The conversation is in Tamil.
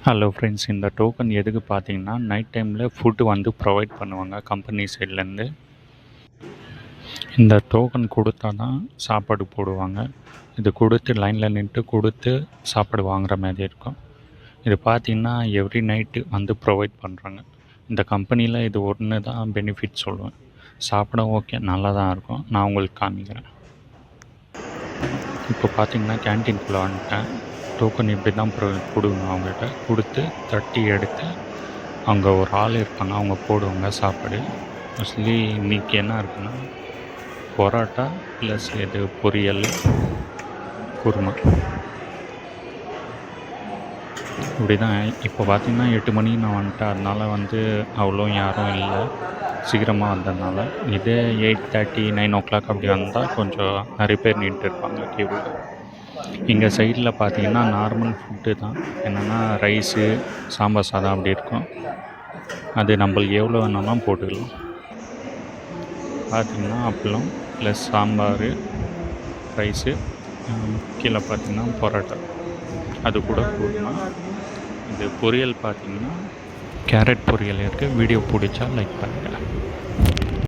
ஹலோ ஃப்ரெண்ட்ஸ், இந்த டோக்கன் எதுக்கு பார்த்தீங்கன்னா, நைட் டைமில் ஃபுட்டு வந்து ப்ரொவைட் பண்ணுவாங்க கம்பெனி சைட்லேருந்து. இந்த டோக்கன் கொடுத்தா தான் சாப்பாடு போடுவாங்க. இது கொடுத்து லைனில் நின்றுட்டு கொடுத்து சாப்பாடு வாங்குற மாதிரி இருக்கும். இது பார்த்தீங்கன்னா எவ்ரி நைட்டு வந்து ப்ரொவைட் பண்ணுறாங்க. இந்த கம்பெனியில் இது ஒன்று தான் பெனிஃபிட் சொல்லுவேன். சாப்பிட ஓகே, நல்லா தான் இருக்கும். நான் உங்களுக்கு காமிக்கிறேன். இப்போ பார்த்தீங்கன்னா கேன்டீன்குள்ளே வந்துட்டேன். டோக்கன் இப்படி தான் கொடுங்க, அவங்ககிட்ட கொடுத்து தட்டி எடுத்து அங்கே ஒரு ஆள் இருப்பாங்க, அவங்க போடுவாங்க சாப்பாடு. மோஸ்ட்லி இன்றைக்கி என்ன இருக்குன்னா பரோட்டா ப்ளஸ் பொரியல், குருமா. இப்படி தான். இப்போ பார்த்திங்கன்னா 8 மணி நான் வந்துட்டேன். அதனால் வந்து அவ்வளோ யாரும் இல்லை, சீக்கிரமாக வந்ததுனால. இதே 8:30 9 அப்படி வந்தால் கொஞ்சம் நிறைய பேர் நின்றுட்டு இருப்பாங்க கியூவில். இங்கே சைடில் பார்த்தீங்கன்னா நார்மல் ஃபுட்டு தான். என்னென்னா ரைஸு, சாம்பார் சாதம் அப்படி இருக்கும். அது நம்மளுக்கு எவ்வளோ வேணாலும் போட்டுக்கலாம். பார்த்திங்கன்னா அப்பளம் ப்ளஸ் சாம்பார், ரைஸு, கீழே பார்த்திங்கன்னா பரோட்டா, அது கூட குருமா. இது பொரியல் பார்த்திங்கன்னா கேரட் பொரியல் இருக்குது. வீடியோ பிடிச்சா லைக் பண்ணுங்கள்.